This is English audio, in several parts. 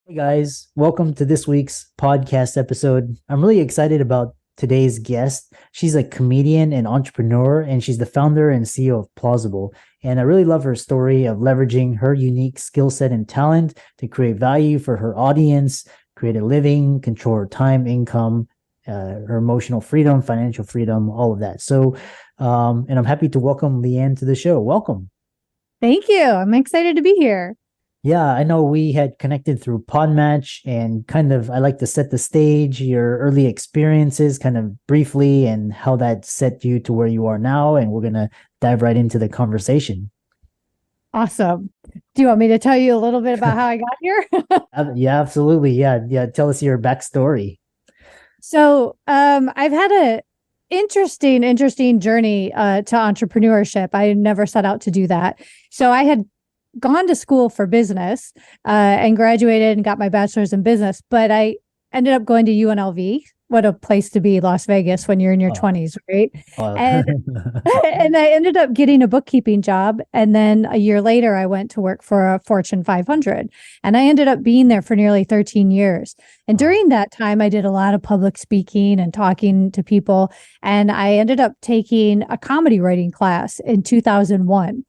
Hey guys, welcome to this week's podcast episode. I'm really excited about today's guest. She's a comedian and entrepreneur, and she's the founder and CEO of Plauzzable. And I really love her story of leveraging her unique skill set and talent to create value for her audience, create a living, control her time, income, her emotional freedom, financial freedom, all of that. And I'm happy to welcome Leanne to the show. Welcome. Thank you. I'm excited to be here. Yeah, I know we had connected through Podmatch and kind of I like to set the stage, your early experiences kind of briefly and how that set you to where you are now. And we're going to dive right into the conversation. Awesome. Do you want me to tell you a little bit about how I got here? Yeah, absolutely. Yeah. Yeah. Tell us your backstory. I've had a interesting journey to entrepreneurship. I never set out to do that. So I had gone to school for business and graduated and got my bachelor's in business, but I ended up going to UNLV. What a place to be, Las Vegas, when you're in your Oh, 20s, right? oh. And and I ended up getting a bookkeeping job. And then a year later, I went to work for a Fortune 500. And I ended up being there for nearly 13 years. And Wow. during that time, I did a lot of public speaking and talking to people. And I ended up taking a comedy writing class in 2001.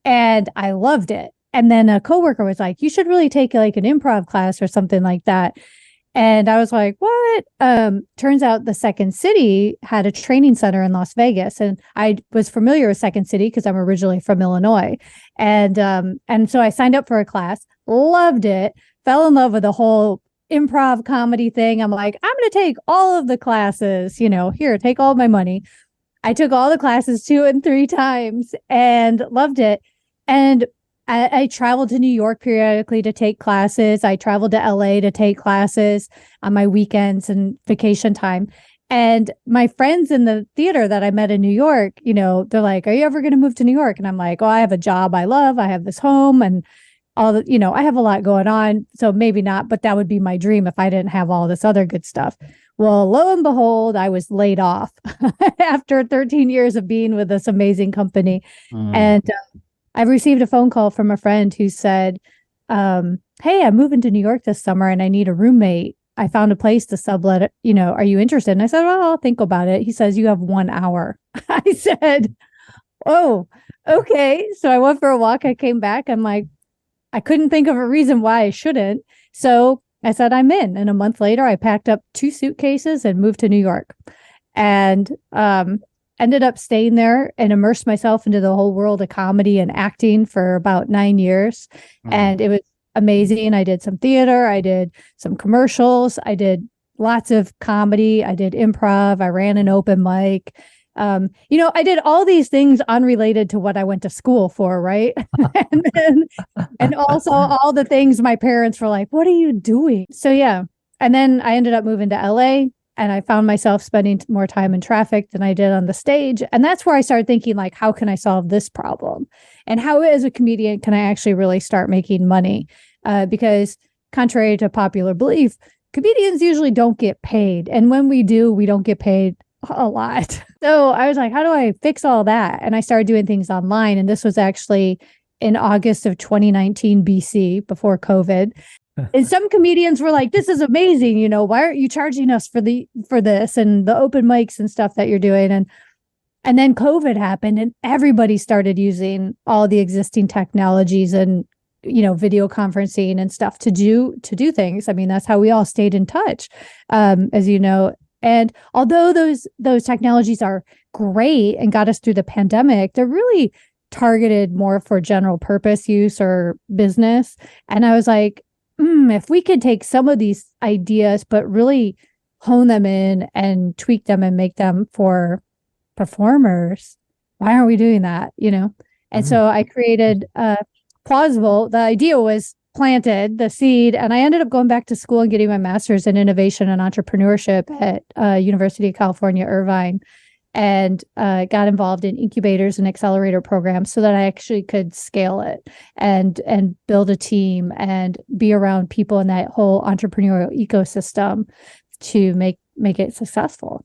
And I loved it. And then a coworker was like, you should really take like an improv class or something like that. And I was like, what? Turns out the Second City had a training center in Las Vegas. And I was familiar with Second City because I'm originally from Illinois. And so I signed up for a class, loved it, fell in love with the whole improv comedy thing. I'm like, I'm going to take all of the classes, here, take all my money. I took all the classes 2 and 3 times and loved it. And I traveled to New York periodically to take classes. I traveled to LA to take classes on my weekends and vacation time. And my friends in the theater that I met in New York, they're like, are you ever going to move to New York? And I'm like, oh, I have a job I love. I have this home and all the, I have a lot going on. So maybe not, but that would be my dream if I didn't have all this other good stuff. Well, lo and behold, I was laid off after 13 years of being with this amazing company. Mm. And I received a phone call from a friend who said, hey, I'm moving to New York this summer and I need a roommate. I found a place to sublet it. Are you interested? And I said, well, I'll think about it. He says, you have 1 hour. I said, oh, okay. So I went for a walk. I came back. I'm like, I couldn't think of a reason why I shouldn't. So I said, I'm in. And a month later, I packed up 2 suitcases and moved to New York. And ended up staying there and immersed myself into the whole world of comedy and acting for about 9 years. Mm. And it was amazing. I did some theater, I did some commercials, I did lots of comedy, I did improv, I ran an open mic. I did all these things unrelated to what I went to school for, right? and also all the things my parents were like, what are you doing? So yeah. And then I ended up moving to LA. And I found myself spending more time in traffic than I did on the stage. And that's where I started thinking, like, how can I solve this problem? And how, as a comedian, can I actually really start making money? Because contrary to popular belief, comedians usually don't get paid. And when we do, we don't get paid a lot. So I was like, how do I fix all that? And I started doing things online. And this was actually in August of 2019 BC, before COVID. And some comedians were like, this is amazing. Why aren't you charging us for this and the open mics and stuff that you're doing? And then COVID happened and everybody started using all the existing technologies and, video conferencing and stuff to do things. I mean, that's how we all stayed in touch, as you know. And although those technologies are great and got us through the pandemic, they're really targeted more for general purpose use or business. And I was like, if we could take some of these ideas, but really hone them in and tweak them and make them for performers, why aren't we doing that? And Mm. so I created Plauzzable. The idea was planted, the seed, and I ended up going back to school and getting my master's in innovation and entrepreneurship at University of California, Irvine, and got involved in incubators and accelerator programs so that I actually could scale it and build a team and be around people in that whole entrepreneurial ecosystem to make it successful.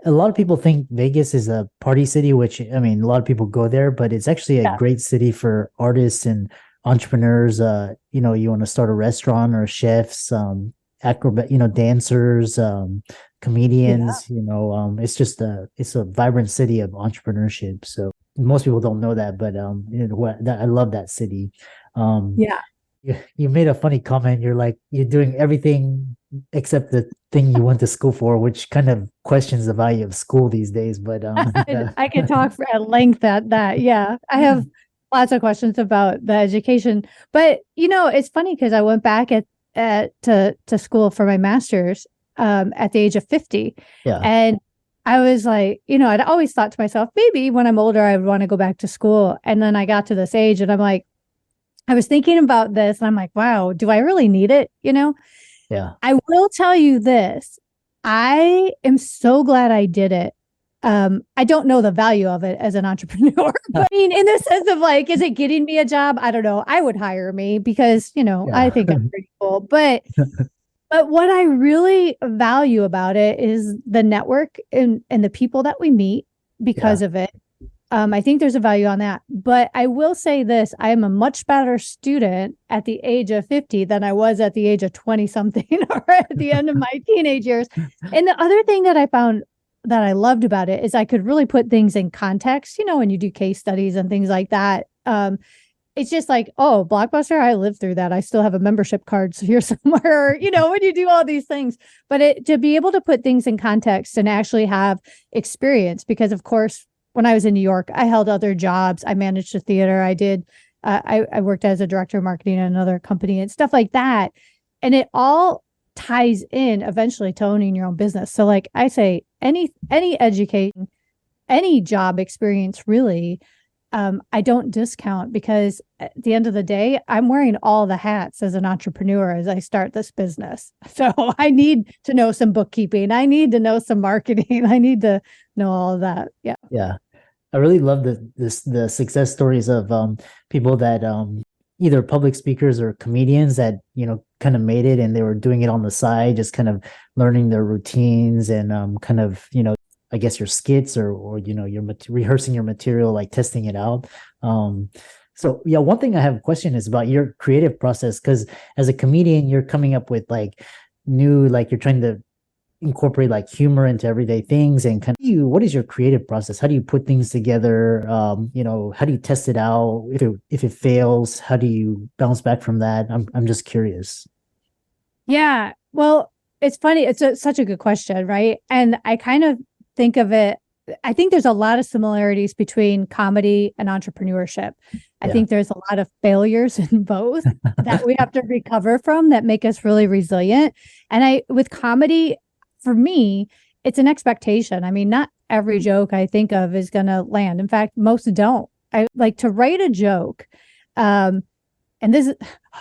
A lot of people think Vegas is a party city, which I mean, a lot of people go there, but it's actually a Yeah. great city for artists and entrepreneurs, you want to start a restaurant, or chefs, acrobat, dancers, comedians, it's a vibrant city of entrepreneurship. So most people don't know that, but I love that city. Yeah. You made a funny comment. You're like, you're doing everything except the thing you went to school for, which kind of questions the value of school these days. But I could talk for at length at that. Yeah. I have lots of questions about the education, but it's funny because I went back to school for my master's at the age of 50. Yeah. And I was like, I'd always thought to myself, maybe when I'm older, I would want to go back to school. And then I got to this age and I'm like, I was thinking about this and I'm like, wow, do I really need it? Yeah. I will tell you this. I am so glad I did it. I don't know the value of it as an entrepreneur, but I mean, in the sense of like, is it getting me a job? I don't know. I would hire me because, I think I'm pretty cool, but what I really value about it is the network and the people that we meet because of it. I think there's a value on that. But I will say this, I am a much better student at the age of 50 than I was at the age of 20 something or at the end of my teenage years. And the other thing that I found that I loved about it is I could really put things in context, when you do case studies and things like that. It's just like, oh, Blockbuster, I lived through that. I still have a membership card here somewhere, when you do all these things. But to be able to put things in context and actually have experience, because of course, when I was in New York, I held other jobs. I managed a theater. I did. I worked as a director of marketing at another company and stuff like that. And it all ties in eventually to owning your own business. So like I say, any education, any job experience, really, I don't discount, because at the end of the day, I'm wearing all the hats as an entrepreneur as I start this business. So I need to know some bookkeeping. I need to know some marketing. I need to know all of that. Yeah. Yeah. I really love the success stories of people that either public speakers or comedians that kind of made it, and they were doing it on the side, just kind of learning their routines and kind of I guess your skits or you're rehearsing your material, like testing it out. So yeah, one thing I have a question is about your creative process, because as a comedian, you're coming up with like new, like you're trying to incorporate like humor into everyday things, and kind of what is your creative process? How do you put things together? How do you test it out? If it fails, how do you bounce back from that? I'm just curious. Yeah. Well, it's funny. It's such a good question, right? And I kind of think of it, I think there's a lot of similarities between comedy and entrepreneurship. I think there's a lot of failures in both that we have to recover from that make us really resilient. And with comedy, for me, it's an expectation. I mean, not every joke I think of is going to land. In fact, most don't. I like to write a joke. And this is,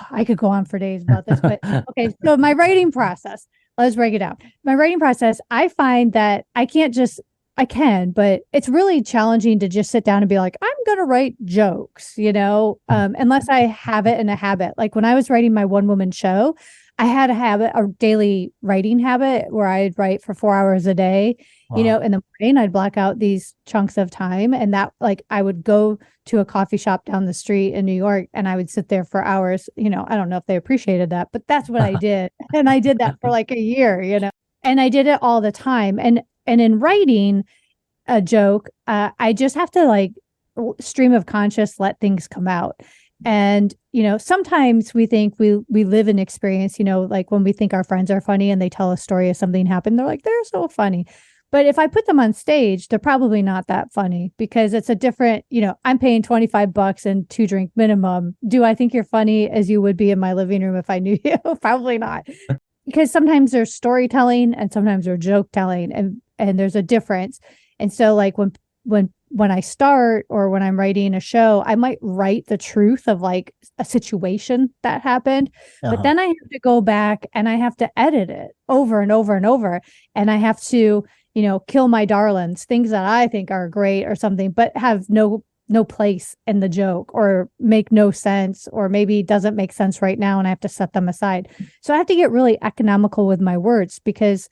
I could go on for days about this, but okay. So my writing process, let's break it down. My writing process, I find that I can, but it's really challenging to just sit down and be like, I'm going to write jokes, unless I have it in a habit. Like when I was writing my one-woman show, I had a daily writing habit where I'd write for 4 hours a day. Wow. In the morning, I'd block out these chunks of time, and that like I would go to a coffee shop down the street in New York and I would sit there for hours. I don't know if they appreciated that, but that's what I did. And I did that for like a year, and I did it all the time. And in writing a joke, I just have to like stream of conscious, let things come out. And, sometimes we think we live an experience, like when we think our friends are funny and they tell a story of something happened, they're like, they're so funny. But if I put them on stage, they're probably not that funny, because it's a different, I'm paying $25 and 2-drink minimum. Do I think you're funny as you would be in my living room if I knew you? Probably not. Because sometimes there's storytelling and sometimes there's joke telling, and there's a difference. And so like when I start or when I'm writing a show, I might write the truth of like a situation that happened, but then I have to go back and I have to edit it over and over and over. And I have to, kill my darlings, things that I think are great or something, but have no place in the joke or make no sense, or maybe doesn't make sense right now. And I have to set them aside. So I have to get really economical with my words, because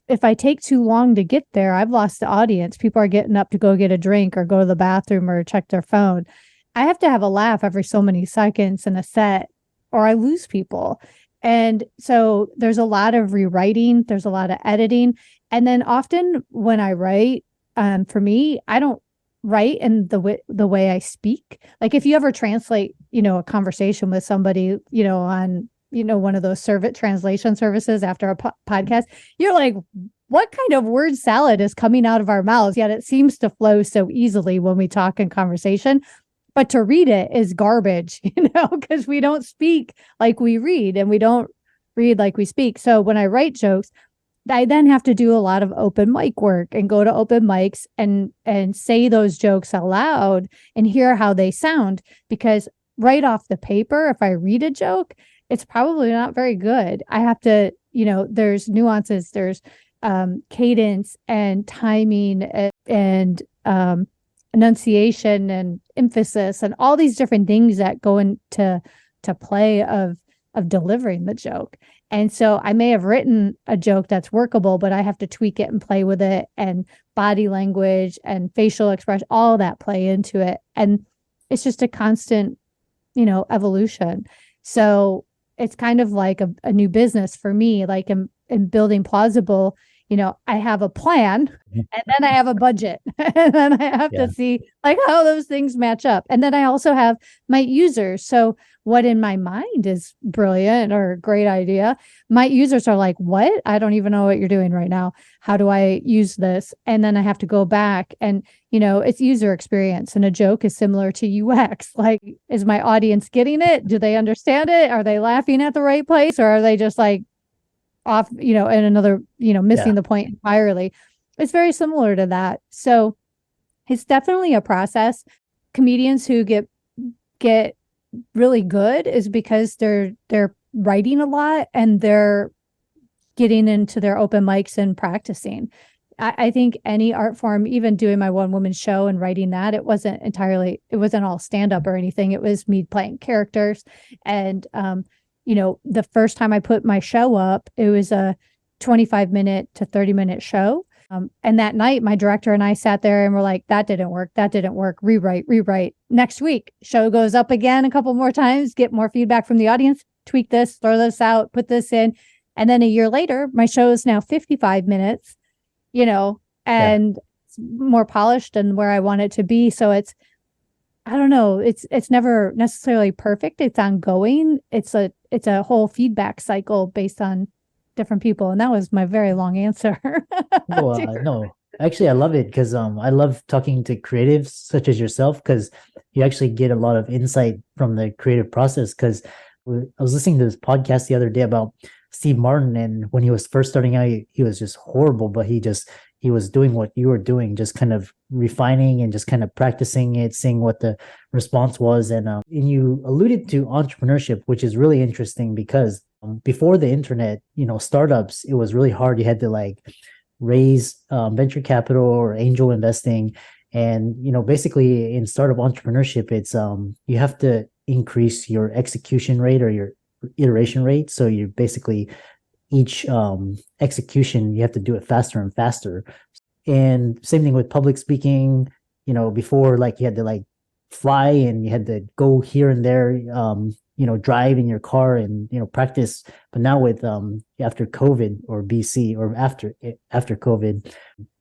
if I take too long to get there, I've lost the audience. People are getting up to go get a drink or go to the bathroom or check their phone. I have to have a laugh every so many seconds in a set or I lose people. And so there's a lot of rewriting, there's a lot of editing. And then often when I write, for me, I don't write in the way I speak. Like if you ever translate, a conversation with somebody, on, one of those translation services after a podcast, you're like, what kind of word salad is coming out of our mouths? Yet it seems to flow so easily when we talk in conversation. But to read it is garbage, because we don't speak like we read and we don't read like we speak. So when I write jokes, I then have to do a lot of open mic work and go to open mics and say those jokes aloud and hear how they sound. Because right off the paper, if I read a joke, it's probably not very good. I have to, there's nuances, there's cadence and timing and enunciation and emphasis and all these different things that go into play of delivering the joke. And so I may have written a joke that's workable, but I have to tweak it and play with it, and body language and facial expression, all that play into it. And it's just a constant, evolution. So it's kind of like a new business for me, like in building Plauzzable. I have a plan and then I have a budget and then I have to see like how those things match up. And then I also have my users. So what in my mind is brilliant or a great idea, my users are like, what? I don't even know what you're doing right now. How do I use this? And then I have to go back and, it's user experience, and a joke is similar to UX. Like, is my audience getting it? Do they understand it? Are they laughing at the right place? Or are they just like, off, in another, missing the point entirely? It's very similar to that. So it's definitely a process. Comedians who get really good is because they're writing a lot and they're getting into their open mics and practicing. I think any art form, even doing my one woman show and writing that, it wasn't all stand up or anything. It was me playing characters. And, the first time I put my show up, it was a 25-minute to 30-minute show. And that night, my director and I sat there and we're like, that didn't work. Rewrite. Next week, show goes up again a couple more times, get more feedback from the audience, tweak this, throw this out, put this in. And then a year later, my show is now 55 minutes, and it's more polished and where I want it to be. So I don't know, it's never necessarily perfect. It's ongoing. It's a whole feedback cycle based on different people. And that was my very long answer. No, actually, I love it because I love talking to creatives such as yourself, because you actually get a lot of insight from the creative process. Because I was listening to this podcast the other day about Steve Martin, and when he was first starting out, he was just horrible, but he was doing what you were doing, just kind of refining and just kind of practicing it, seeing what the response was. And you alluded to entrepreneurship, which is really interesting because before the internet, startups, it was really hard. You had to like raise venture capital or angel investing. And, basically in startup entrepreneurship, it's you have to increase your execution rate or your iteration rate. So you basically each execution, you have to do it faster and faster. And same thing with public speaking. Before, like, you had to like fly and you had to go here and there, drive in your car and practice. But now with after COVID or BC or after COVID,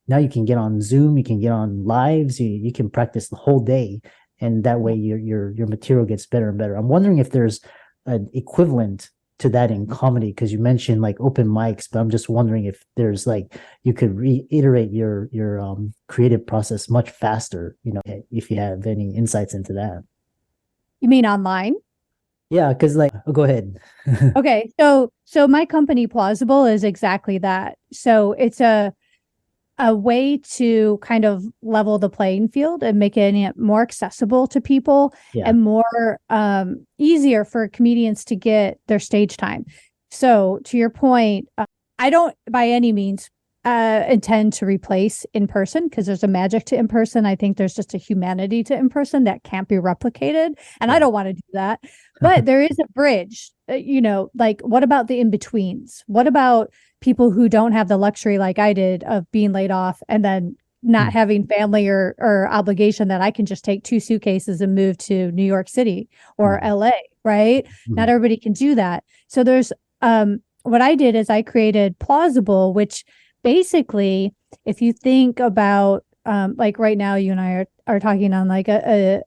now you can get on Zoom, you can get on lives, you can practice the whole day, and that way your material gets better and better. I'm wondering if there's an equivalent to that in comedy, because you mentioned like open mics, but I'm just wondering if there's like you could reiterate your creative process much faster, if you have any insights into that. You mean online? Yeah, because like, go ahead. Okay, so my company Plauzzable is exactly that. So it's a way to kind of level the playing field and making it more accessible to people and more easier for comedians to get their stage time. So to your point, I don't by any means intend to replace in person, because there's a magic to in person. I think there's just a humanity to in person that can't be replicated. And I don't want to do that. But there is a bridge, like what about the in-betweens? What about people who don't have the luxury like I did of being laid off and then, not having family or obligation that I can just take 2 suitcases and move to New York City or LA, right? Not everybody can do that. So there's what I did is I created Plauzzable, which basically, if you think about like right now, you and I are talking on like a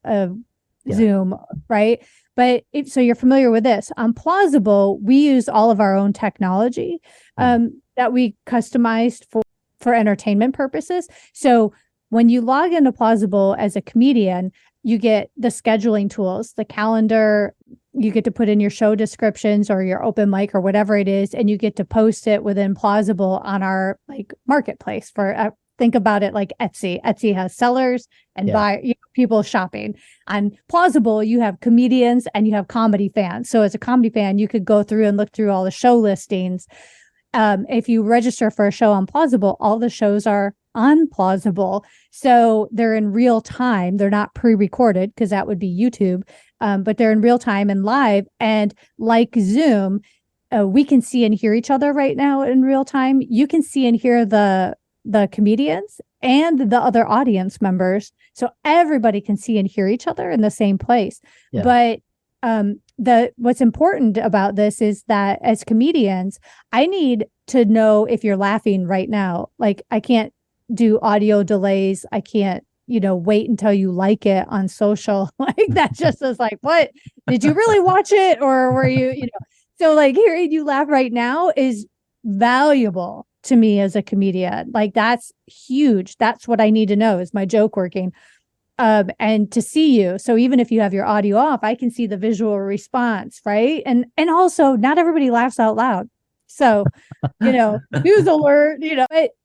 Zoom, right? But so you're familiar with this. On Plauzzable, we use all of our own technology that we customized for entertainment purposes. So when you log into Plauzzable as a comedian, you get the scheduling tools, the calendar, you get to put in your show descriptions or your open mic or whatever it is, and you get to post it within Plauzzable on our like marketplace for think about it like Etsy. Etsy has sellers and people shopping. On Plauzzable, you have comedians and you have comedy fans. So as a comedy fan, you could go through and look through all the show listings. If you register for a show on Plauzzable, all the shows are on Plauzzable. So they're in real time. They're not pre-recorded because that would be YouTube, but they're in real time and live. And like Zoom, we can see and hear each other right now in real time. You can see and hear the comedians and the other audience members. So everybody can see and hear each other in the same place. But what's important about this is that as comedians, I need to know if you're laughing right now. Like I can't do audio delays. I can't, wait until you like it on social. Like that just is like, what? Did you really watch it? Or were you, so like hearing you laugh right now is valuable to me as a comedian. Like that's huge. That's what I need to know. Is my joke working? And to see you. So even if you have your audio off, I can see the visual response, right? And also not everybody laughs out loud. So, news alert,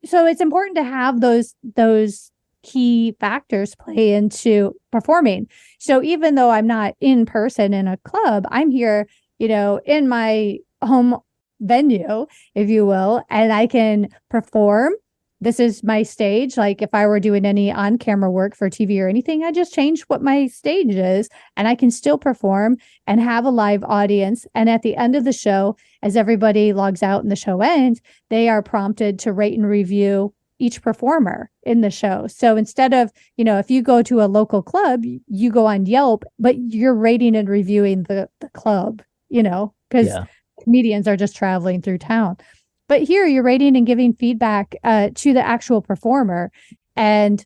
so it's important to have those key factors play into performing. So even though I'm not in person in a club, I'm here, in my home venue, if you will, and I can perform. This is my stage. Like if I were doing any on-camera work for TV or anything, I just change what my stage is and I can still perform and have a live audience. And at the end of the show, as everybody logs out and the show ends, they are prompted to rate and review each performer in the show. So instead of, if you go to a local club, you go on Yelp, but you're rating and reviewing the club, because comedians are just traveling through town. But here you're rating and giving feedback to the actual performer, and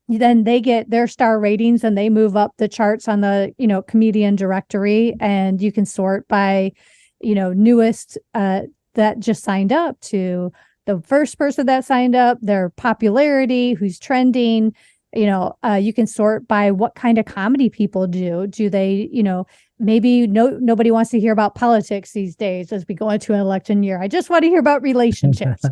then they get their star ratings and they move up the charts on the, comedian directory, and you can sort by, newest that just signed up to the first person that signed up, their popularity, who's trending. You can sort by what kind of comedy people do. Do they, maybe nobody wants to hear about politics these days as we go into an election year. I just want to hear about relationships.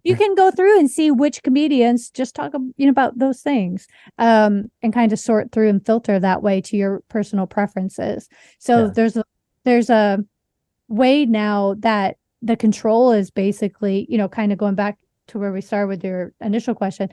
You can go through and see which comedians just talk, about those things, and kind of sort through and filter that way to your personal preferences. So there's a way now that the control is basically, kind of going back to where we started with your initial question.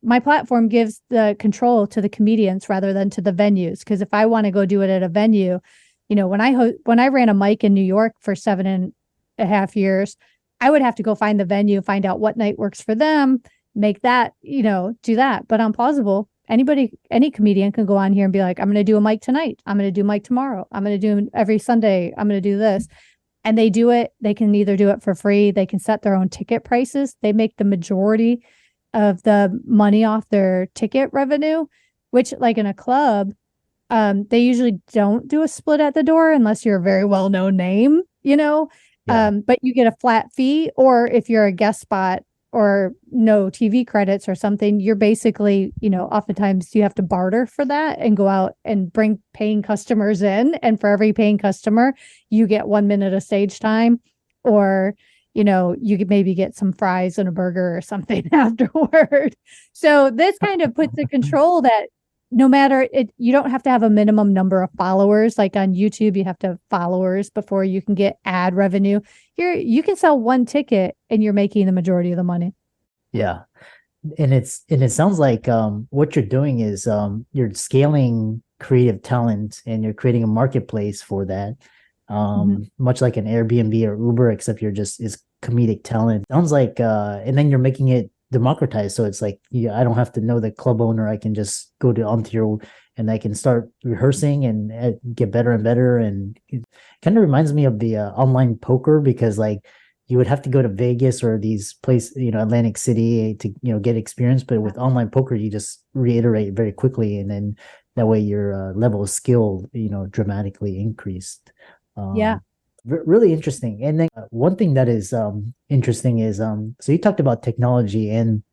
My platform gives the control to the comedians rather than to the venues. Because if I want to go do it at a venue, when I ran a mic in New York for 7.5 years, I would have to go find the venue, find out what night works for them, make that, do that. But on Plauzzable, any comedian can go on here and be like, I'm going to do a mic tonight. I'm going to do a mic tomorrow. I'm going to do every Sunday. I'm going to do this. And they do it. They can either do it for free. They can set their own ticket prices. They make the majority of the money off their ticket revenue, which like in a club, they usually don't do a split at the door unless you're a very well-known name, but you get a flat fee, or if you're a guest spot or no TV credits or something, you're basically, oftentimes you have to barter for that and go out and bring paying customers in. And for every paying customer, you get 1 minute of stage time, or you could maybe get some fries and a burger or something afterward. So this kind of puts a control that no matter it, you don't have to have a minimum number of followers. Like on YouTube, you have to have followers before you can get ad revenue. You can sell one ticket and you're making the majority of the money. Yeah. And it sounds like what you're doing is you're scaling creative talent and you're creating a marketplace for that. Much like an Airbnb or Uber, except you're just is comedic talent. Sounds like and then you're making it democratized. So it's like, yeah, I don't have to know the club owner. I can just go to Ontario and I can start rehearsing and get better and better. And it kind of reminds me of the online poker, because like you would have to go to Vegas or these places, Atlantic City to, get experience. But with online poker, you just reiterate very quickly. And then that way your level of skill, dramatically increased. Yeah. Really interesting. And then one thing that is interesting is so you talked about technology, and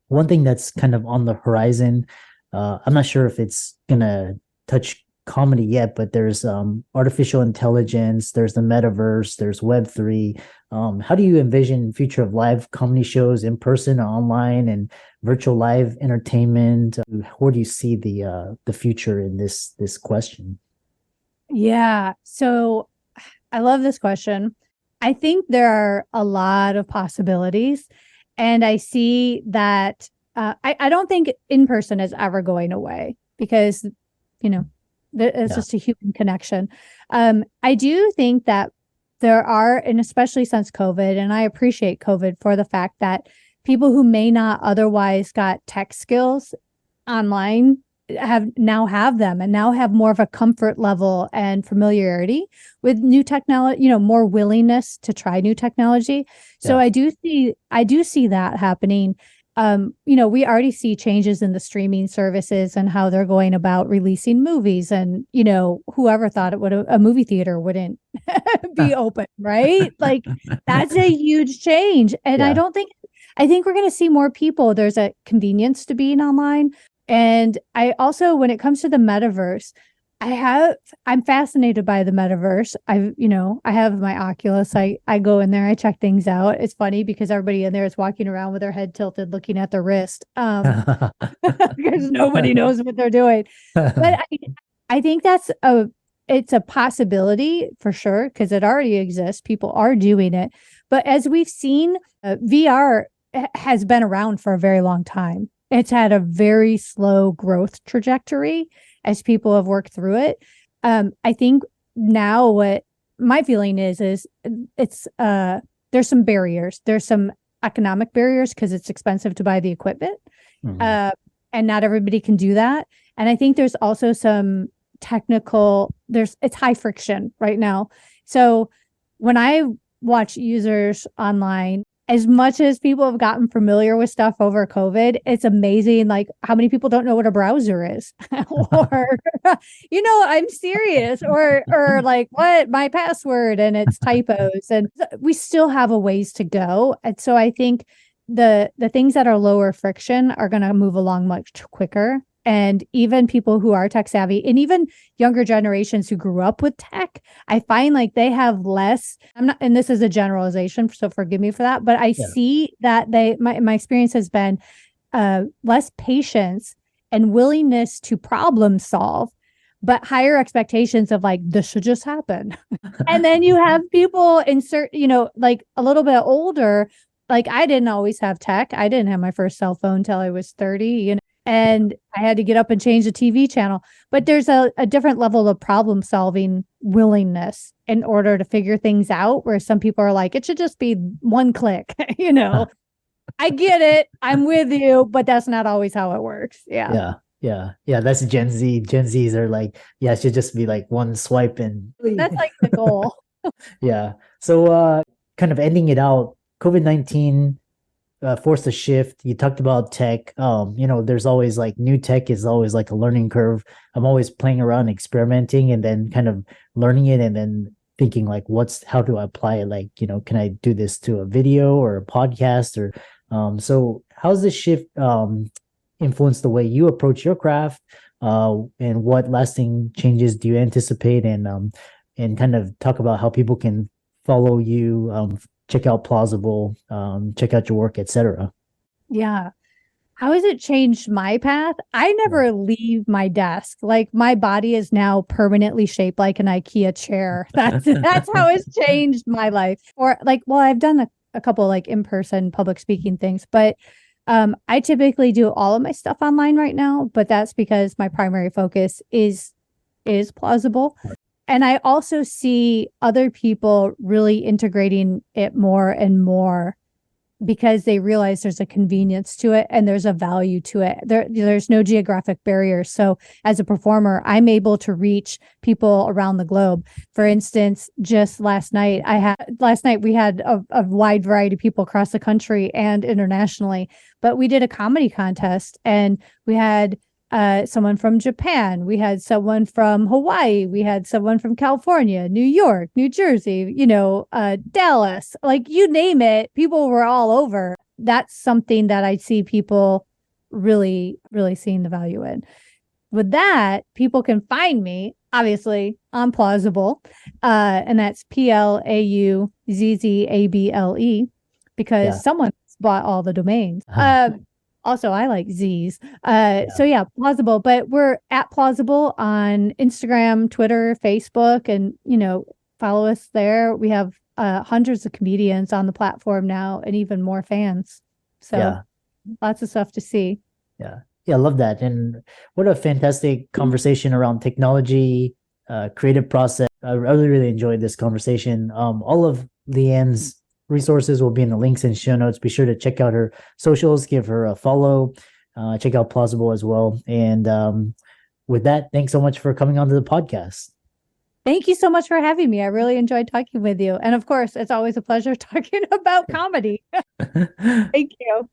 one thing that's kind of on the horizon, I'm not sure if it's gonna touch comedy yet, but there's artificial intelligence, there's the metaverse, there's Web3. How do you envision future of live comedy shows in person or online, and virtual live entertainment? Where do you see the future in this question? Yeah. So I love this question. I think there are a lot of possibilities, and I see that I don't think in person is ever going away, because, it's just a human connection. I do think that there are, and especially since COVID, and I appreciate COVID for the fact that people who may not otherwise got tech skills online have them, and now have more of a comfort level and familiarity with new technology, more willingness to try new technology. So I do see that happening. We already see changes in the streaming services and how they're going about releasing movies, and whoever thought a movie theater wouldn't be open, right? Like that's a huge change. And I think we're going to see more people. There's a convenience to being online. And I also, when it comes to the metaverse, I'm fascinated by the metaverse. I have my Oculus. I go in there, I check things out. It's funny because everybody in there is walking around with their head tilted, looking at their wrist, because nobody knows what they're doing. But I think it's a possibility for sure, because it already exists. People are doing it. But as we've seen, VR has been around for a very long time. It's had a very slow growth trajectory as people have worked through it. I think now what my feeling is it's there's some barriers. There's some economic barriers because it's expensive to buy the equipment. Mm-hmm. And not everybody can do that. And I think there's also some it's high friction right now. So when I watch users online, as much as people have gotten familiar with stuff over COVID, it's amazing, like how many people don't know what a browser is, or, I'm serious, or like what my password, and it's typos, and we still have a ways to go. And so I think the things that are lower friction are going to move along much quicker. And even people who are tech savvy, and even younger generations who grew up with tech, I find like they have less, and this is a generalization, so forgive me for that, but I see that my experience has been less patience and willingness to problem solve, but higher expectations of like, this should just happen. And then you have people like a little bit older, like I didn't always have tech. I didn't have my first cell phone till I was 30, and I had to get up and change the TV channel. But there's a different level of problem solving willingness in order to figure things out, where some people are like, it should just be one click. I get it. I'm with you, but that's not always how it works. Yeah. That's Gen Z. Gen Zs are like, it should just be like one swipe, and that's like the goal. Yeah. So kind of ending it out, COVID-19 forced a shift. You talked about tech. There's always like new tech is always like a learning curve. I'm always playing around, experimenting, and then kind of learning it, and then thinking like, how do I apply it? Like, can I do this to a video or a podcast? Or so how's this shift influenced the way you approach your craft? And what lasting changes do you anticipate? And kind of talk about how people can follow you, check out Plauzzable, check out your work, etc. Yeah. How has it changed my path? I never leave my desk. Like my body is now permanently shaped like an IKEA chair. That's how it's changed my life. Or like, well, I've done a couple like in-person public speaking things, but I typically do all of my stuff online right now, but that's because my primary focus is Plauzzable. And I also see other people really integrating it more and more because they realize there's a convenience to it and there's a value to it. There's no geographic barriers. So as a performer, I'm able to reach people around the globe. For instance, just last night we had a wide variety of people across the country and internationally, but we did a comedy contest and we had someone from Japan, we had someone from Hawaii, we had someone from California, New York, New Jersey, Dallas, like you name it, people were all over. That's something that I see people really, really seeing the value in. With that, people can find me obviously on Plauzzable, and that's Plauzzable, because someone bought all the domains. Also, I like Z's. So yeah, Plauzzable. But we're at Plauzzable on Instagram, Twitter, Facebook, and follow us there. We have hundreds of comedians on the platform now, and even more fans. So lots of stuff to see. Yeah, I love that. And what a fantastic conversation around technology, creative process. I really, really enjoyed this conversation. All of Leanne's resources will be in the links and show notes. Be sure to check out her socials, give her a follow, check out Plauzzable as well. And with that, thanks so much for coming onto the podcast. Thank you so much for having me. I really enjoyed talking with you. And of course, it's always a pleasure talking about comedy. Thank you.